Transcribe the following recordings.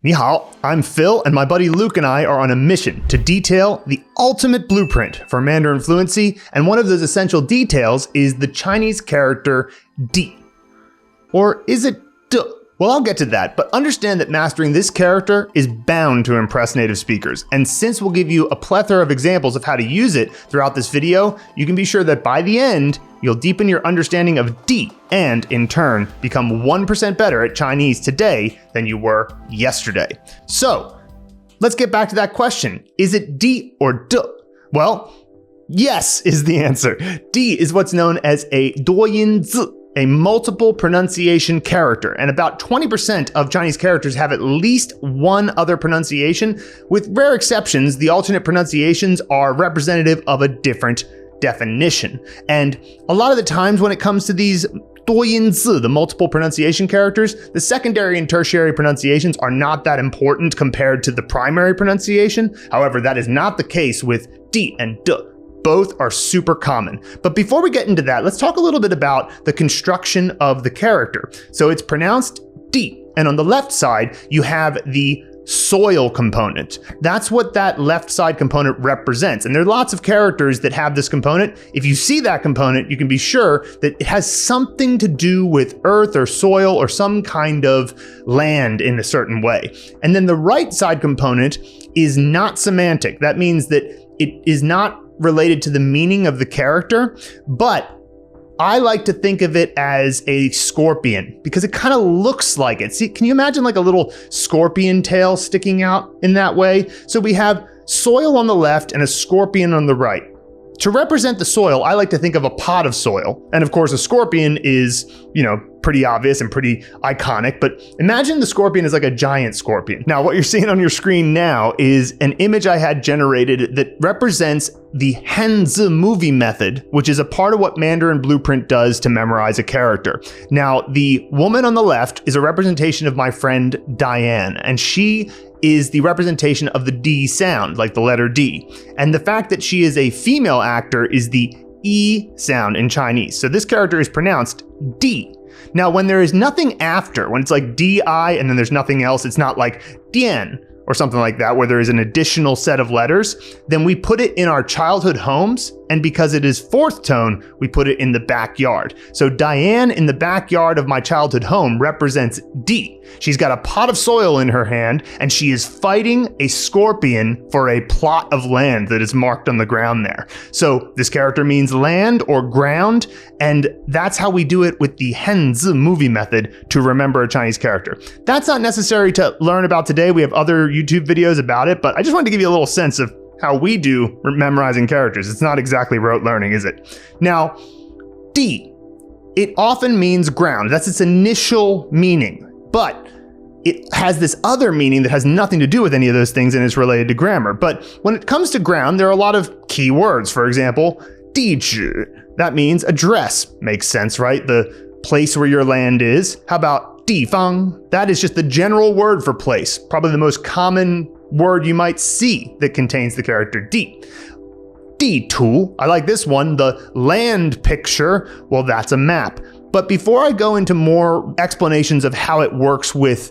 Ni hao, I'm Phil, and my buddy Luke and I are on a mission to detail the ultimate blueprint for Mandarin fluency, and one of those essential details is the Chinese character di. Or is it de? Well, I'll get to that, but understand that mastering this character is bound to impress native speakers, and since we'll give you a plethora of examples of how to use it throughout this video, you can be sure that by the end, you'll deepen your understanding of di, and in turn, become 1% better at Chinese today than you were yesterday. So, let's get back to that question. Is it di or de? Well, yes is the answer. Di is what's known as a duoyinzi, a multiple pronunciation character, and about 20% of Chinese characters have at least one other pronunciation. With rare exceptions, the alternate pronunciations are representative of a different definition. And a lot of the times when it comes to these 多音字, the multiple pronunciation characters, the secondary and tertiary pronunciations are not that important compared to the primary pronunciation. However, that is not the case with di and de. Both are super common. But before we get into that, let's talk a little bit about the construction of the character. So it's pronounced di, and on the left side, you have the soil component. That's what that left side component represents. And there are lots of characters that have this component. If you see that component, you can be sure that it has something to do with earth or soil or some kind of land in a certain way. And then the right side component is not semantic. That means that it is not related to the meaning of the character, but I like to think of it as a scorpion because it kind of looks like it. See, can you imagine like a little scorpion tail sticking out in that way? So we have soil on the left and a scorpion on the right. To represent the soil, I like to think of a pot of soil. And of course, a scorpion is, pretty obvious and pretty iconic, but imagine the scorpion is like a giant scorpion. Now, what you're seeing on your screen now is an image I had generated that represents the Hanzi movie method, which is a part of what Mandarin Blueprint does to memorize a character. Now, the woman on the left is a representation of my friend Diane, and she is the representation of the D sound, like the letter D. And the fact that she is a female actor is the E sound in Chinese. So this character is pronounced D. Now, when there is nothing after, when it's like D-I and then there's nothing else, it's not like Dian or something like that, where there is an additional set of letters, then we put it in our childhood homes. And because it is fourth tone, we put it in the backyard. So Diane in the backyard of my childhood home represents D. She's got a pot of soil in her hand, and she is fighting a scorpion for a plot of land that is marked on the ground there. So this character means land or ground, and that's how we do it with the Henzi movie method to remember a Chinese character. That's not necessary to learn about today. We have other YouTube videos about it, but I just wanted to give you a little sense of how we do memorizing characters. It's not exactly rote learning, is it? Now, di, it often means ground. That's its initial meaning, but it has this other meaning that has nothing to do with any of those things and is related to grammar. But when it comes to ground, there are a lot of key words. For example, dizhi, that means address. Makes sense, right? The place where your land is. How about difang? That is just the general word for place, probably the most common word you might see that contains the character di. Ditu, I like this one, the land picture. Well, that's a map. But before I go into more explanations of how it works with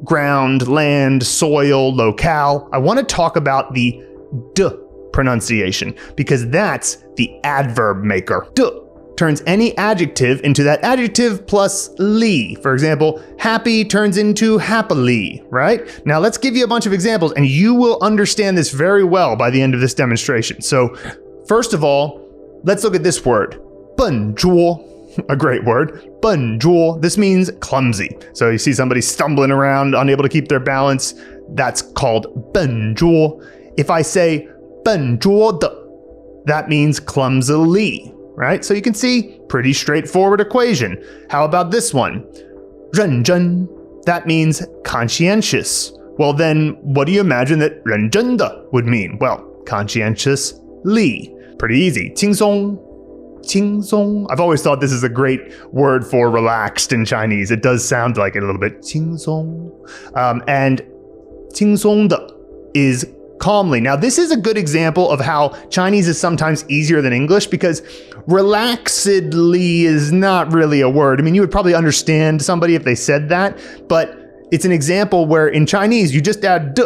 ground, land, soil, locale, I want to talk about the d pronunciation because that's the adverb maker. D turns any adjective into that adjective plus li. For example, happy turns into happily, right? Now let's give you a bunch of examples and you will understand this very well by the end of this demonstration. So first of all, let's look at this word, 笨拙, a great word, 笨拙. This means clumsy. So you see somebody stumbling around, unable to keep their balance, that's called 笨拙. If I say 笨拙的, that means clumsily. Right? So you can see, pretty straightforward equation. How about this one? 认真. That means conscientious. Well then, what do you imagine that 认真的 would mean? Well, conscientiously. Pretty easy. 轻松. 轻松. I've always thought this is a great word for relaxed in Chinese. It does sound like it a little bit. 轻松. And 轻松的 is calmly. Now, this is a good example of how Chinese is sometimes easier than English because relaxedly is not really a word. I mean, you would probably understand somebody if they said that, but it's an example where in Chinese you just add d,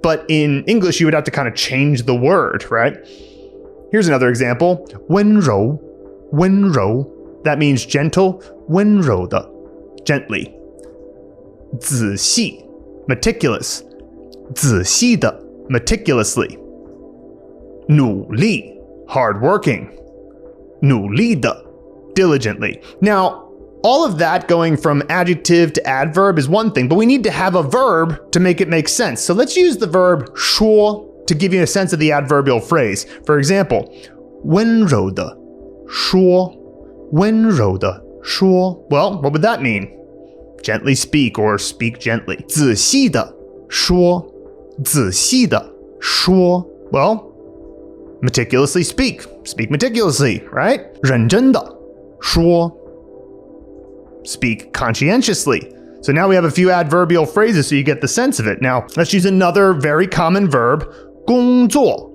but in English you would have to kind of change the word, right? Here's another example. 温柔,温柔. That means gentle. 温柔的, gently. 仔细, meticulous. 仔细的, meticulously. 努力, hardworking. 努力的, diligently. Now, all of that going from adjective to adverb is one thing, but we need to have a verb to make it make sense. So let's use the verb 说 to give you a sense of the adverbial phrase. For example, 温柔的说,温柔的说. Well, what would that mean? Gently speak or speak gently. 仔细的说,仔细的说. Well, meticulously speak. Speak meticulously, right? 认真的说. Speak conscientiously. So now we have a few adverbial phrases so you get the sense of it. Now, let's use another very common verb, 工作.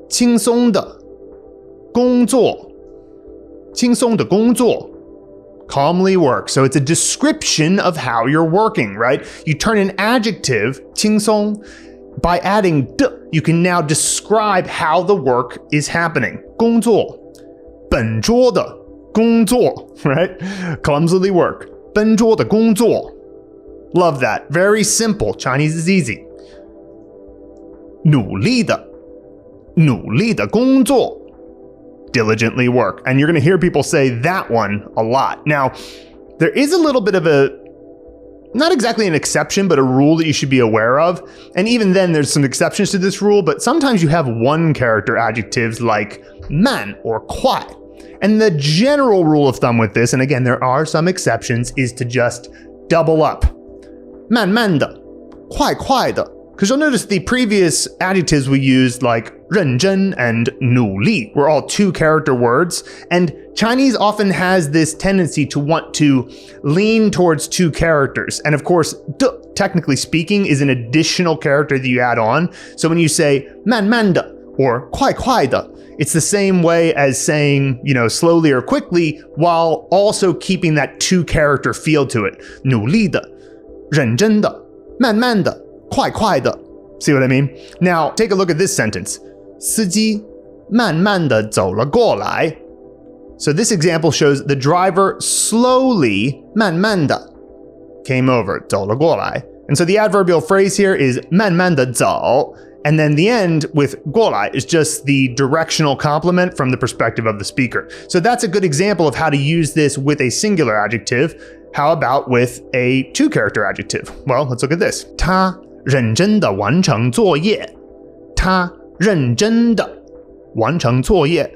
轻松的工作. 轻松的工作. Calmly work. So it's a description of how you're working, right? You turn an adjective, 轻松, by adding 的, you can now describe how the work is happening. 工作. 本桌的工作, right? Clumsily work. 笨拙的工作. Love that. Very simple. Chinese is easy. 努力的工作. Diligently work. And you're going to hear people say that one a lot. Now, there is a little bit of not exactly an exception, but a rule that you should be aware of. And even then, there's some exceptions to this rule, but sometimes you have one character adjectives like 慢 or 快. And the general rule of thumb with this, and again, there are some exceptions, is to just double up. 慢慢的,快快的. Because you'll notice the previous adjectives we used, like 认真 and 努力, were all two-character words. And Chinese often has this tendency to want to lean towards two characters. And of course, 的, technically speaking, is an additional character that you add on. So when you say 慢慢的 or 快快的, it's the same way as saying, slowly or quickly, while also keeping that two-character feel to it. 努力的,认真的,慢慢的, 快快的. See what I mean? Now, take a look at this sentence. 司机慢慢地走了过来. So this example shows the driver slowly, 慢慢地, came over, 走了过来. And so the adverbial phrase here is 慢慢地走. And then the end with 过来 is just the directional complement from the perspective of the speaker. So that's a good example of how to use this with a singular adjective. How about with a two-character adjective? Well, let's look at this. 他认真地完成作业. 他认真地完成作业.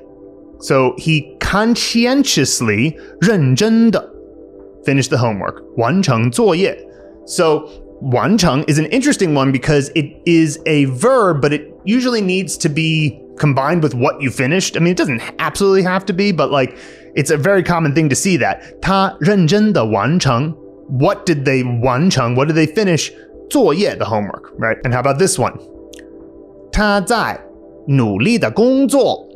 So he conscientiously 认真地 finished the homework. 完成作业. So 完成 is an interesting one because it is a verb, but it usually needs to be combined with what you finished. I mean, it doesn't absolutely have to be, but it's a very common thing to see that. 他认真地完成. What did they 完成? What did they finish? 作业, the homework, right? And how about this one? 他在努力地工作.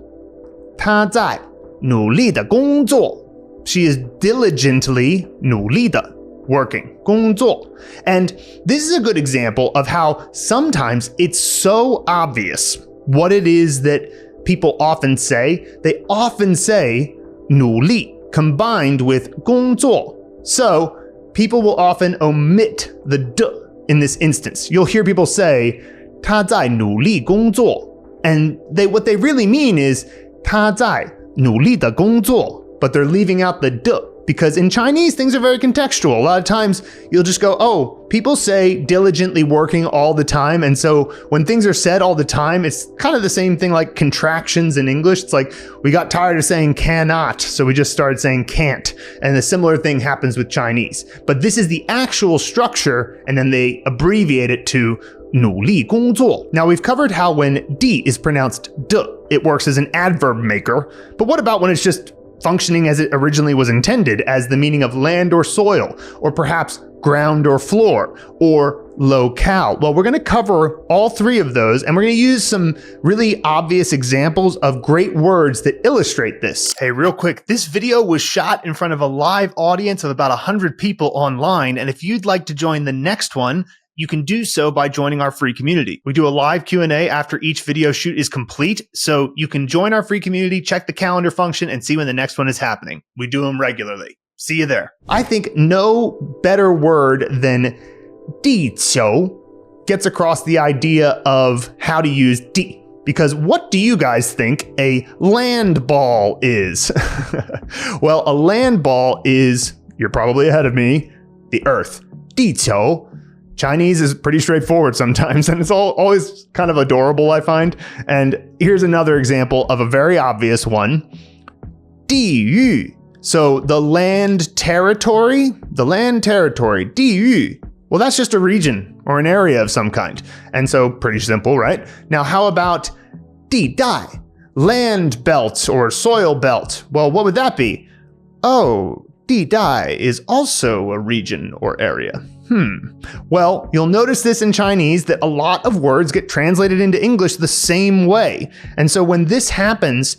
他在努力地工作. She is diligently 努力地 working, 工作. And this is a good example of how sometimes it's so obvious what it is that people often say. They often say 努力 combined with 工作. So people will often omit the 的 in this instance. You'll hear people say 他在努力工作. And what they really mean is 他在努力地工作, but they're leaving out the 的. Because in Chinese, things are very contextual. A lot of times you'll just go, oh, people say diligently working all the time. And so when things are said all the time, it's kind of the same thing like contractions in English. It's like we got tired of saying cannot, so we just started saying can't. And a similar thing happens with Chinese. But this is the actual structure, and then they abbreviate it to 努力工作. Now we've covered how when D is pronounced de, it works as an adverb maker. But what about when it's just functioning as it originally was intended, as the meaning of land or soil, or perhaps ground or floor, or locale. Well, we're going to cover all three of those, and we're going to use some really obvious examples of great words that illustrate this. Hey, real quick, this video was shot in front of a live audience of about 100 people online, and if you'd like to join the next one, you can do so by joining our free community. We do a live Q&A after each video shoot is complete, so you can join our free community, check the calendar function, and see when the next one is happening. We do them regularly. See you there. I think no better word than 地球 gets across the idea of how to use 地. Because what do you guys think a land ball is? Well, a land ball is, you're probably ahead of me, the earth. 地球. Chinese is pretty straightforward sometimes, and it's always kind of adorable, I find. And here's another example of a very obvious one. 地域. So the land territory, 地域. Well, that's just a region or an area of some kind. And so pretty simple, right? Now, how about 地带, land belt or soil belt? Well, what would that be? Oh, 地带 is also a region or area. Well, you'll notice this in Chinese that a lot of words get translated into English the same way. And so when this happens,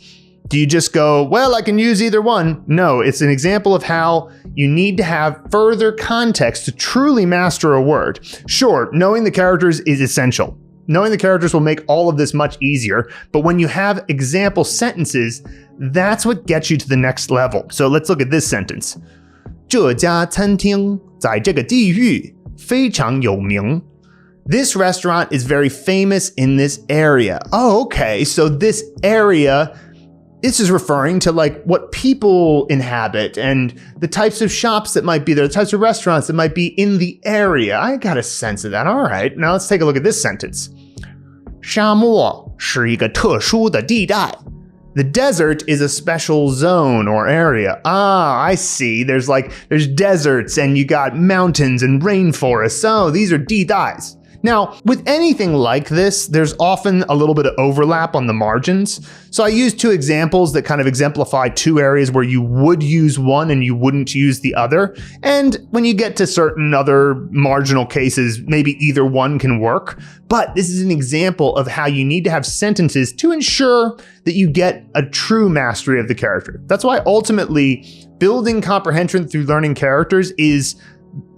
do you just go, well, I can use either one? No, it's an example of how you need to have further context to truly master a word. Sure, knowing the characters is essential. Knowing the characters will make all of this much easier, but when you have example sentences, that's what gets you to the next level. So let's look at this sentence. 这家餐厅在这个地域非常有名. This restaurant is very famous in this area. Oh, okay, so this area, this is referring to like what people inhabit and the types of shops that might be there, the types of restaurants that might be in the area. I got a sense of that. All right, now let's take a look at this sentence. 沙漠是一个特殊的地带. The desert is a special zone or area. Ah, I see. There's deserts and you got mountains and rainforests. Oh, these are 地带. Now, with anything like this, there's often a little bit of overlap on the margins. So I used two examples that kind of exemplify two areas where you would use one and you wouldn't use the other. And when you get to certain other marginal cases, maybe either one can work. But this is an example of how you need to have sentences to ensure that you get a true mastery of the character. That's why ultimately building comprehension through learning characters is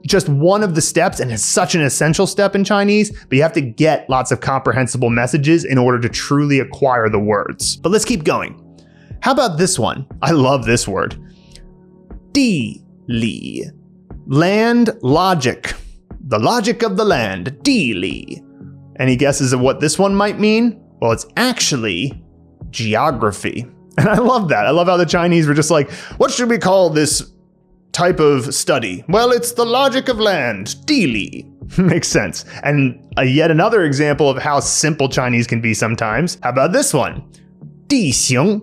just one of the steps, and it's such an essential step in Chinese, but you have to get lots of comprehensible messages in order to truly acquire the words. But let's keep going. How about this one? I love this word. 地理. Land logic. The logic of the land. 地理. Any guesses of what this one might mean? Well, it's actually geography. And I love that. I love how the Chinese were just like, what should we call this type of study? Well, it's the logic of land, 地理. Makes sense. And yet another example of how simple Chinese can be sometimes. How about this one? 地形.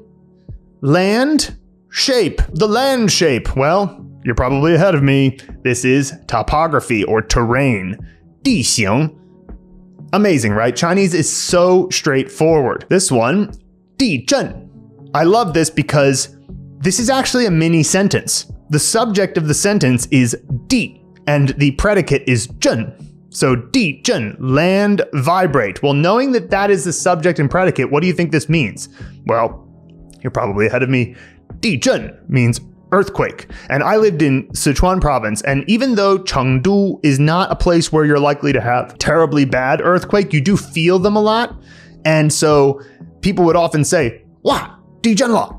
Land, shape, the land shape. Well, you're probably ahead of me. This is topography or terrain. 地形. Amazing, right? Chinese is so straightforward. This one, 地震. I love this because this is actually a mini sentence. The subject of the sentence is 地, and the predicate is 震. So 地震, land, vibrate. Well, knowing that that is the subject and predicate, what do you think this means? Well, you're probably ahead of me. 地震 means earthquake. And I lived in Sichuan province, and even though Chengdu is not a place where you're likely to have terribly bad earthquake, you do feel them a lot. And so people would often say, 哇,地震了.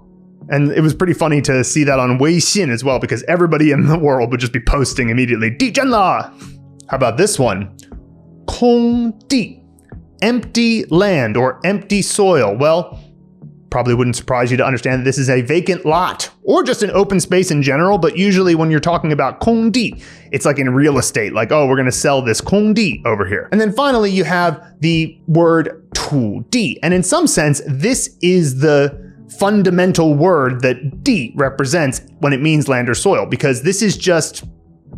And it was pretty funny to see that on Weixin as well, because everybody in the world would just be posting immediately, 地震了. How about this one? 可๋งdì. Empty land or empty soil. Well, probably wouldn't surprise you to understand that this is a vacant lot or just an open space in general, but usually when you're talking about 可๋ngdì, it's like in real estate, like, oh, we're going to sell this 可๋ngdì over here. And then finally, you have the word 土地. And in some sense, this is the fundamental word that 地 represents when it means land or soil, because this is just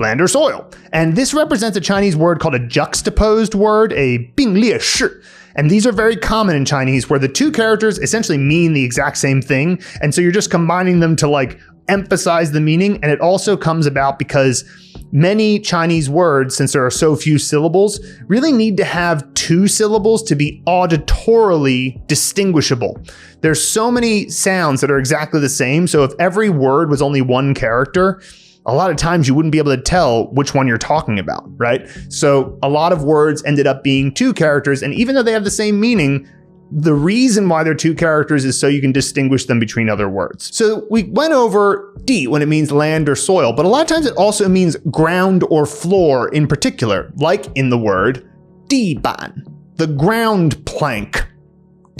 land or soil. And this represents a Chinese word called a juxtaposed word, a 并列式. And these are very common in Chinese, where the two characters essentially mean the exact same thing. And so you're just combining them to like emphasize the meaning, and it also comes about because many Chinese words, since there are so few syllables, really need to have 2 syllables to be auditorily distinguishable. There's so many sounds that are exactly the same, so if every word was only 1 character, a lot of times you wouldn't be able to tell which one you're talking about, right? So a lot of words ended up being 2 characters, and even though they have the same meaning, the reason why they're 2 characters is so you can distinguish them between other words. So we went over di when it means land or soil, but a lot of times it also means ground or floor in particular, like in the word diban, the ground plank,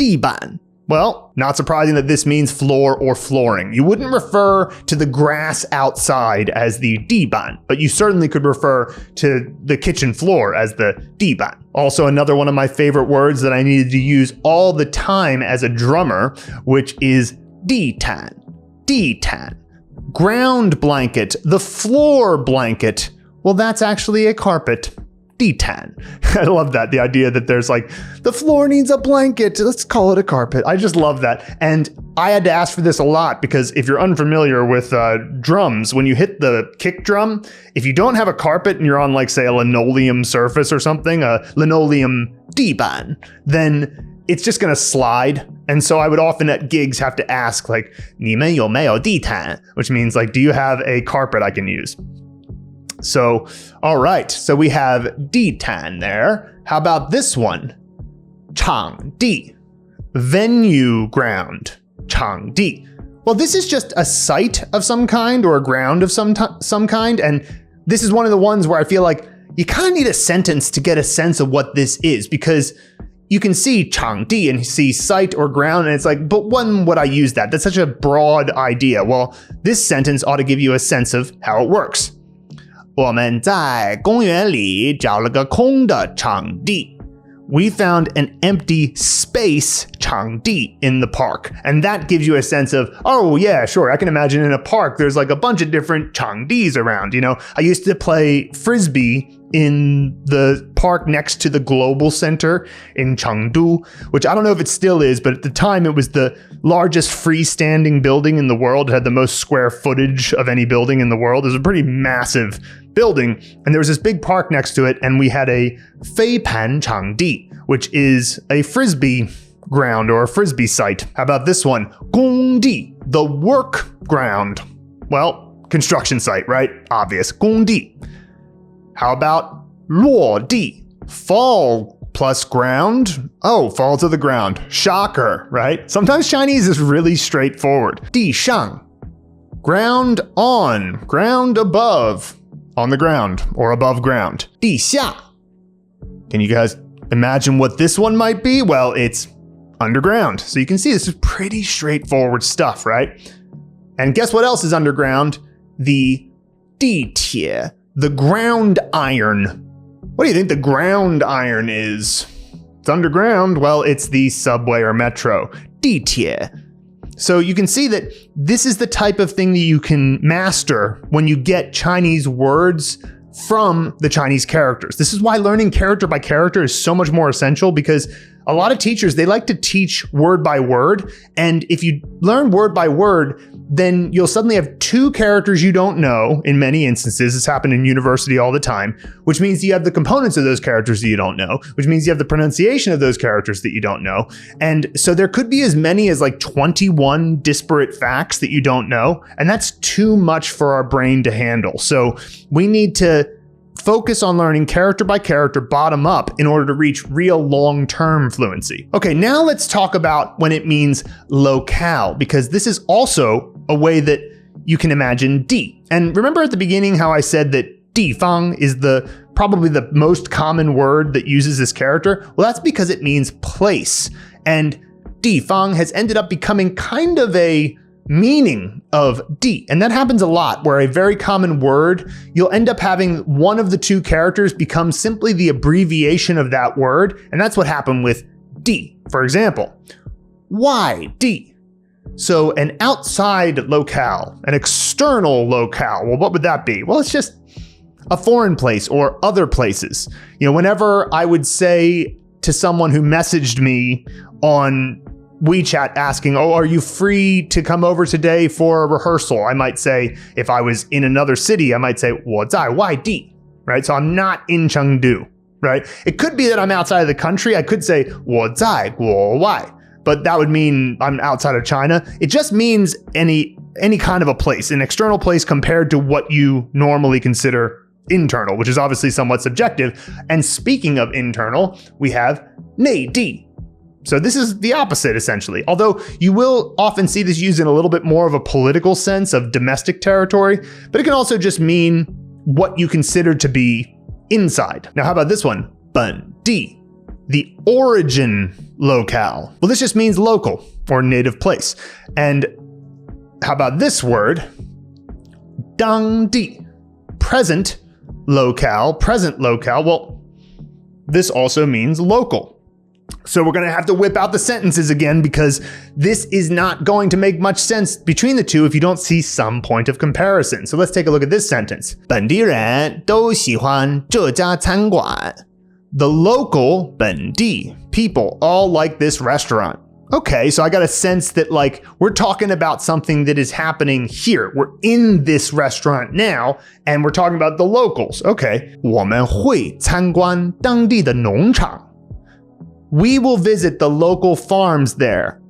diban. Well, not surprising that this means floor or flooring. You wouldn't refer to the grass outside as the diban, but you certainly could refer to the kitchen floor as the diban. Also, another one of my favorite words that I needed to use all the time as a drummer, which is ditan. Ditan. Ground blanket, the floor blanket. Well, that's actually a carpet. Ditan. I love that. The idea that there's like, the floor needs a blanket. Let's call it a carpet. I just love that. And I had to ask for this a lot because if you're unfamiliar with drums, when you hit the kick drum, if you don't have a carpet and you're on like, say, a linoleum surface or something, a linoleum diban, then it's just going to slide. And so I would often at gigs have to ask like, 你们有没有地毯? Which means like, do you have a carpet I can use? So, all right, so we have ditan there. How about this one? Chong D, venue ground, Chong D. Well, this is just a site of some kind or a ground of some kind. And this is one of the ones where I feel like you kind of need a sentence to get a sense of what this is, because you can see Chong D and see site or ground, and it's like, but when would I use that? That's such a broad idea. Well, this sentence ought to give you a sense of how it works. 我们在公园里找了个空的场地. We found an empty space 场地 in the park. And that gives you a sense of, oh yeah, sure, I can imagine in a park there's like a bunch of different 场地s around. You know, I used to play frisbee in the park next to the Global Center in Chengdu, which I don't know if it still is, but at the time it was the largest freestanding building in the world. It had the most square footage of any building in the world. It was a pretty massive building, and there was this big park next to it, and we had a 飞盘场地, which is a frisbee ground or a frisbee site. How about this one? 工地, the work ground. Well, construction site, right? Obvious. 工地. How about 落地, fall plus ground? Oh, fall to the ground. Shocker, right? Sometimes Chinese is really straightforward. 地上, ground on, ground above, on the ground or above ground. 地下. Can you guys imagine what this one might be? Well, it's underground. So you can see this is pretty straightforward stuff, right? And guess what else is underground? The 地铁. The ground iron. What do you think the ground iron is? It's underground. Well, it's the subway or metro. 地铁. So you can see that this is the type of thing that you can master when you get Chinese words from the Chinese characters. This is why learning character by character is so much more essential, because a lot of teachers, they like to teach word by word. And if you learn word by word, then you'll suddenly have 2 characters you don't know in many instances. This happened in university all the time, which means you have the components of those characters that you don't know, which means you have the pronunciation of those characters that you don't know. And so there could be as many as like 21 disparate facts that you don't know. And that's too much for our brain to handle. So we need to focus on learning character by character bottom up in order to reach real long-term fluency. Okay, now let's talk about when it means locale, because this is also a way that you can imagine di. And remember at the beginning how I said that difang is probably the most common word that uses this character? Well, that's because it means place. And difang has ended up becoming kind of a meaning of di. And that happens a lot, where a very common word, you'll end up having one of the 2 characters become simply the abbreviation of that word. And that's what happened with di. For example, why di? So an outside locale, an external locale. Well, what would that be? Well, it's just a foreign place or other places. You know, whenever I would say to someone who messaged me on WeChat asking, oh, are you free to come over today for a rehearsal? I might say, if I was in another city, I might say, 我在外地, right? So I'm not in Chengdu, right? It could be that I'm outside of the country. I could say, 我在国外, but that would mean I'm outside of China. It just means any kind of a place, an external place compared to what you normally consider internal, which is obviously somewhat subjective. And speaking of internal, we have 内地. So this is the opposite, essentially. Although you will often see this used in a little bit more of a political sense of domestic territory, but it can also just mean what you consider to be inside. Now, how about this one? 本地, the origin locale. Well, this just means local or native place. And how about this word? 当地, present locale. Well, this also means local. So we're going to have to whip out the sentences again because this is not going to make much sense between the two if you don't see some point of comparison. So let's take a look at this sentence. 本地人都喜欢这家餐馆. The local 本地 people all like this restaurant. Okay, so I got a sense that like we're talking about something that is happening here. We're in this restaurant now and we're talking about the locals. Okay. 我们会参观当地的农场. We will visit the local farms there.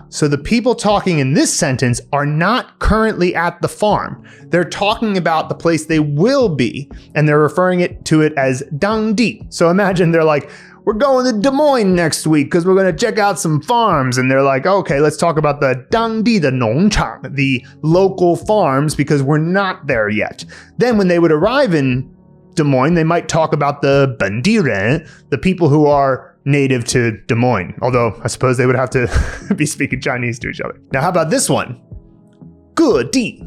So the people talking in this sentence are not currently at the farm. They're talking about the place they will be, and they're referring to it as 当地. So imagine they're like, we're going to Des Moines next week because we're going to check out some farms. And they're like, okay, let's talk about the 当地的农场, the local farms, because we're not there yet. Then when they would arrive in Des Moines, they might talk about the 本地人, the people who are native to Des Moines, although I suppose they would have to be speaking Chinese to each other. Now, how about this one? 各地,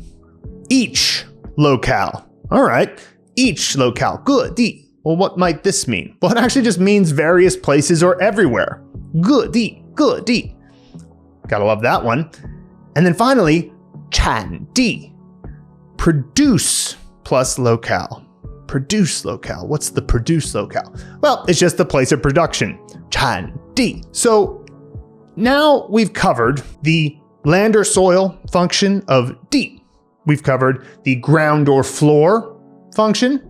each locale. All right, each locale, 各地. Well, what might this mean? Well, it actually just means various places or everywhere. 各地, 各地. Gotta love that one. And then finally, 产地, produce plus locale. Produce locale. What's the produce locale? Well, it's just the place of production. 产地. So now we've covered the land or soil function of 地. We've covered the ground or floor function.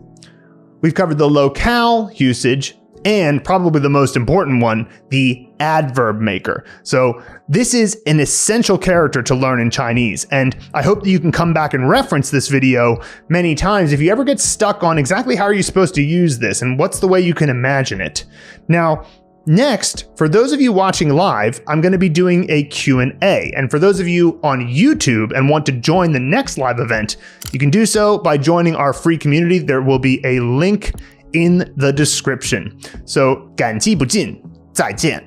We've covered the locale usage, and probably the most important one, the adverb maker. So this is an essential character to learn in Chinese, and I hope that you can come back and reference this video many times if you ever get stuck on exactly how are you supposed to use this and what's the way you can imagine it. Now, next, for those of you watching live, I'm going to be doing a Q&A. And for those of you on YouTube and want to join the next live event, you can do so by joining our free community. There will be a link in the description. So, 感激不尽，再见。